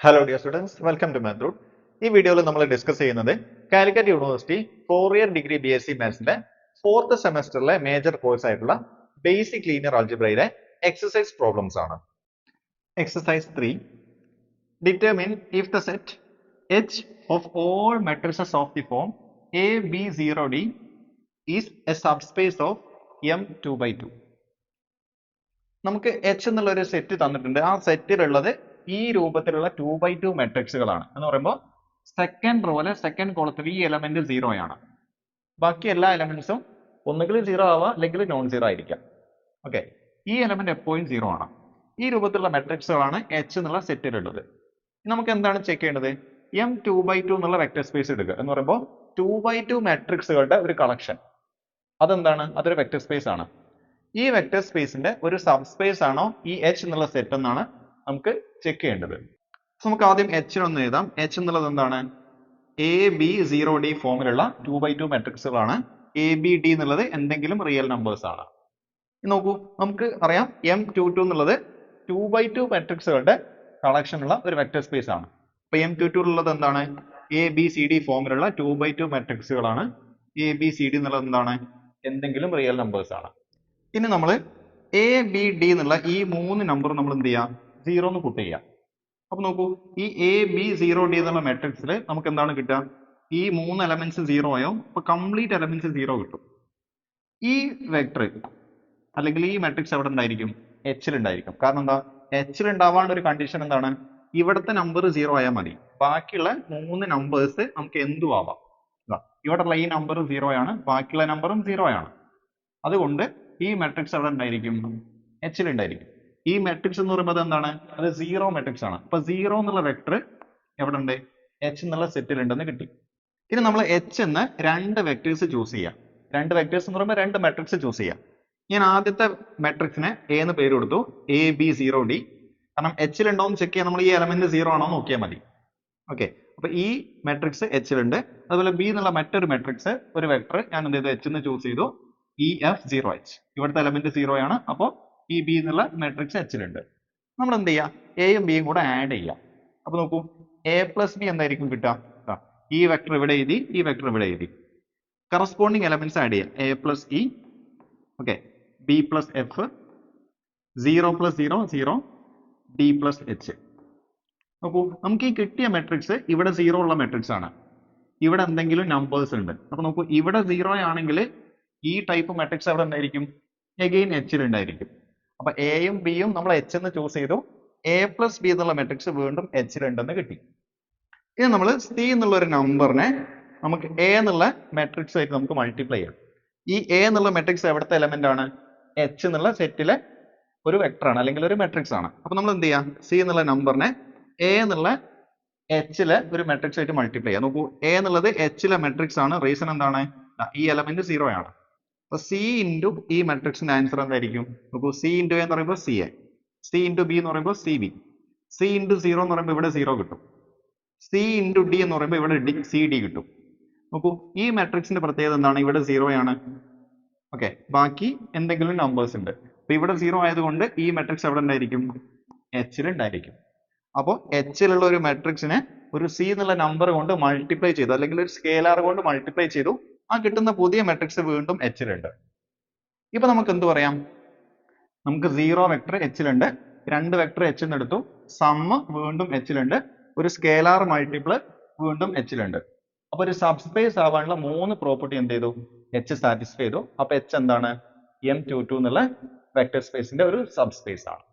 Hello dear students, welcome to math root. ഈ വീഡിയോയിൽ നമ്മൾ ഡിസ്കസ് ചെയ്യുന്നത് Calicut university four year degree BSc മാത്സിന്റെ 4th സെമസ്റ്ററിലെ മേജർ കോഴ്സ് ആയിട്ടുള്ള ബേസിക് ലീനിയർ ആൾജിബ്രയിലെ എക്സസൈസ് പ്രോബ്ലംസ് ആണ്. Exercise 3. Determine if the set H of all matrices of the form A, B, 0, D is a subspace of M 2/2. നമുക്ക് H എന്നുള്ള ഒരു set തന്നിട്ടുണ്ട്. ആ സെറ്റിലുള്ളത് ഈ രൂപത്തിലുള്ള 2/2 മെട്രിക്സുകളാണ് എന്ന് പറയുമ്പോൾ സെക്കൻഡ് റോയിലെ സെക്കൻഡ് കോളത്തിൽ ഈ എലമെന്റ് 0 ആണ്. ബാക്കി എല്ലാ എലമെന്റ്സും ഒന്നുകിൽ 0 ആവാം അല്ലെങ്കിൽ നോൺ 0 ആയിരിക്കാം. ഓക്കെ, ഈ എലമെന്റ് എപ്പോഴും 0 ആണ്. ഈ രൂപത്തിലുള്ള മെട്രിക്സുകളാണ് H എന്നുള്ള സെറ്റിലുള്ളത്. നമുക്ക് എന്താണ് ചെക്ക് ചെയ്യേണ്ടത്? M 2/2 എന്നുള്ള വെക്ടർ സ്പേസ് എടുക്കുക എന്ന് പറയുമ്പോൾ 2/2 മെട്രിക്സുകളുടെ ഒരു കളക്ഷൻ. അതെന്താണ്? അതൊരു വെക്ടർ സ്പേസ് ആണ്. ഈ വെക്ടർ സ്പേസിന്റെ ഒരു സബ് സ്പേസ് ആണോ ഈ H എന്നുള്ള സെറ്റ് എന്നാണ് നമുക്ക് ചെക്ക് ചെയ്യേണ്ടത്. നമുക്ക് ആദ്യം H ഒന്ന് എഴുതാം. H എന്നുള്ളത് എന്താണ്? AB0D ഫോമിലുള്ള 2/2 മെട്രിക്സുകളാണ്. ABD എന്നുള്ളത് എന്തെങ്കിലും റിയൽ നമ്പേഴ്സ് ആണ്. നോക്കൂ, നമുക്ക് അറിയാം M22 എന്നുള്ളത് 2/2 മെട്രിക്സുകളുടെ കളക്ഷൻ ഉള്ള ഒരു വെക്ടർ സ്പേസ് ആണ്. അപ്പൊ M22 ഉള്ളത് എന്താണ്? ABCD ഫോമിലുള്ള 2/2 മെട്രിക്സുകളാണ്. ABCD എന്നുള്ളത് എന്താണ്? എന്തെങ്കിലും റിയൽ നമ്പേഴ്സ് ആണ്. ഇനി നമ്മൾ ABD എന്നുള്ള ഈ 3 നമ്പർ നമ്മൾ എന്ത് ചെയ്യാം? 0 എന്ന് പുട്ട് ചെയ്യാം. അപ്പൊ നോക്കൂ, ഈ AB0D എന്നുള്ള മെട്രിക്സിൽ നമുക്ക് എന്താണ് കിട്ടുക? ഈ 3 എലമെന്റ്സ് 0 ആയോ? അപ്പൊ കംപ്ലീറ്റ് എലമെന്റ്സ് 0 കിട്ടും. ഈ വെക്ടർ അല്ലെങ്കിൽ ഈ മെട്രിക്സ് എവിടെ ഉണ്ടായിരിക്കും? H-ൽ ഉണ്ടായിരിക്കും. കാരണം എന്താ? H-ൽ ഉണ്ടാവാനുള്ള ഒരു കണ്ടീഷൻ എന്താണ്? ഇവിടുത്തെ നമ്പർ 0 ആയാൽ മതി. ബാക്കിയുള്ള 3 നമ്പേഴ്സ് നമുക്ക് എന്തും ആവാം. ഇവിടെയുള്ള ഈ നമ്പർ 0 ആണ്, ബാക്കിയുള്ള നമ്പറും 0 ആണ്. അതുകൊണ്ട് ഈ മെട്രിക്സ് എവിടെ ഉണ്ടായിരിക്കും? H-ൽ ഉണ്ടായിരിക്കും. ഈ മെട്രിക്സ് എന്ന് പറയുമ്പോൾ എന്താണ്? അത് 0 മെട്രിക്സ് ആണ്. അപ്പൊ 0 എന്നുള്ള വെക്ടർ എവിടെ ഉണ്ട്? H എന്നുള്ള സെറ്റിൽ ഉണ്ടെന്ന് കിട്ടി. ഇനി നമ്മൾ H എന്ന് 2 വെക്ടേഴ്സ് ചൂസ് ചെയ്യാം. 2 വെക്ടേഴ്സ് എന്ന് പറയുമ്പോൾ 2 മെട്രിക്സ് ചൂസ് ചെയ്യാം. ഞാൻ ആദ്യത്തെ മെട്രിക്സിനെ A എന്ന് പേര് കൊടുത്തു, AB0D. കാരണം H-ൽ ഉണ്ടോ എന്ന് ചെക്ക് ചെയ്യാൻ നമ്മൾ ഈ എലമെന്റ് 0 ആണോ നോക്കിയാൽ മതി. ഓക്കെ, അപ്പൊ ഈ മെട്രിക്സ് H-ൽ ഉണ്ട്. അതുപോലെ B എന്നുള്ള മറ്റൊരു മെട്രിക്സ് ഒരു വെക്ടർ ഞാൻ എന്ത് ചെയ്തു? H എന്ന് ചൂസ് ചെയ്തു, EF0H. ഇവിടുത്തെ എലമെന്റ് 0 ആണ്. അപ്പോൾ ഈ B എന്നുള്ള മെട്രിക്സ് H-ൽ ഉണ്ട്. നമ്മൾ എന്ത് ചെയ്യാം? എയും ബിയും കൂടെ ആഡ് ചെയ്യാം. അപ്പൊ നോക്കൂ, A + B എന്തായിരിക്കും കിട്ടുക? ഈ വെക്ടർ ഇവിടെ എഴുതി, ഈ വെക്ടർ ഇവിടെ എഴുതി. കറസ്പോണ്ടിങ് എലമെന്റ്സ് ആഡ് ചെയ്യാം. A + E, okay, B + F, 0 + 0 0, D + H. നോക്കൂ, നമുക്ക് ഈ കിട്ടിയ മെട്രിക്സ് ഇവിടെ 0 ഉള്ള മെട്രിക്സ് ആണ്. ഇവിടെ എന്തെങ്കിലും നമ്പേഴ്സ് ഉണ്ട്. അപ്പൊ നോക്കൂ, ഇവിടെ 0 ആണെങ്കിൽ ഈ ടൈപ്പ് മെട്രിക്സ് എവിടെ ഉണ്ടായിരിക്കും? എഗെയിൻ H-ൽ ഉണ്ടായിരിക്കും. അപ്പൊ എയും ബിയും നമ്മൾ H എന്ന് ചൂസ് ചെയ്തു. A + B എന്നുള്ള മെട്രിക്സ് വീണ്ടും H-ൽ ഉണ്ടെന്ന് കിട്ടി. ഇനി നമ്മൾ C എന്നുള്ള ഒരു നമ്പറിനെ നമുക്ക് A എന്നുള്ള മെട്രിക്സ് ആയിട്ട് നമുക്ക് മൾട്ടിപ്ലൈ ചെയ്യാം. ഈ A എന്നുള്ള മെട്രിക്സ് എവിടുത്തെ എലമെന്റ് ആണ്? H എന്നുള്ള സെറ്റിലെ ഒരു വെക്ടർ ആണ് അല്ലെങ്കിൽ ഒരു മെട്രിക്സ് ആണ്. അപ്പൊ നമ്മൾ എന്ത് ചെയ്യാം? C എന്നുള്ള നമ്പറിനെ A എന്നുള്ള H-ലെ ഒരു മെട്രിക്സ് ആയിട്ട് മൾട്ടിപ്ലൈ ചെയ്യാം. നോക്കൂ, A എന്നുള്ളത് H-ലെ മെട്രിക്സ് ആണ്. റീസൺ എന്താണ്? ഈ എലമെന്റ് 0 ആണ്. അപ്പൊ C ഇൻറ്റു ഈ മെട്രിക്സിന്റെ ആൻസർ എന്തായിരിക്കും? നോക്കൂ, C ഇൻറ്റു എന്ന് പറയുമ്പോൾ CA, C ഇൻറ്റു B എന്ന് പറയുമ്പോൾ CB, C ഇൻറ്റു 0 എന്ന് പറയുമ്പോൾ ഇവിടെ 0 കിട്ടും, C ഇൻറ്റു D എന്ന് പറയുമ്പോൾ ഇവിടെ CD കിട്ടും. നോക്കൂ, ഈ മെട്രിക്സിന്റെ പ്രത്യേകത എന്താണ്? ഇവിടെ 0 ആണ്. ഓക്കെ, ബാക്കി എന്തെങ്കിലും നമ്പേഴ്സ് ഉണ്ട്. അപ്പൊ ഇവിടെ 0 ആയതുകൊണ്ട് ഈ മെട്രിക്സ് എവിടെ ഉണ്ടായിരിക്കും? H-ൽ ഉണ്ടായിരിക്കും. അപ്പോൾ H-ലുള്ള ഒരു മെട്രിക്സിനെ ഒരു C എന്നുള്ള നമ്പർ കൊണ്ട് മൾട്ടിപ്ലൈ ചെയ്തു, അല്ലെങ്കിൽ ഒരു സ്കേലാർ കൊണ്ട് മൾട്ടിപ്ലൈ ചെയ്തു. ആ കിട്ടുന്ന പുതിയ മെട്രിക്സ് വീണ്ടും H-ൽ ഉണ്ട്. ഇപ്പൊ നമുക്ക് എന്ത് പറയാം? നമുക്ക് 0 വെക്ടർ H-ൽ ഉണ്ട്, 2 വെക്ടർ H എന്ന് എടുത്തു, സമ്മ് വീണ്ടും H-ൽ ഉണ്ട്, ഒരു സ്കേലാർ മൾട്ടിപ്പിൾ വീണ്ടും H-ൽ ഉണ്ട്. അപ്പൊ ഒരു സബ്സ്പേസ് ആവാനുള്ള 3 പ്രോപ്പർട്ടി എന്ത് ചെയ്തു? H സാറ്റിസ്ഫൈ ചെയ്തു. അപ്പൊ H എന്താണ്? M22 എന്നുള്ള വെക്ടർ സ്പേസിന്റെ ഒരു സബ്സ്പേസ് ആണ്.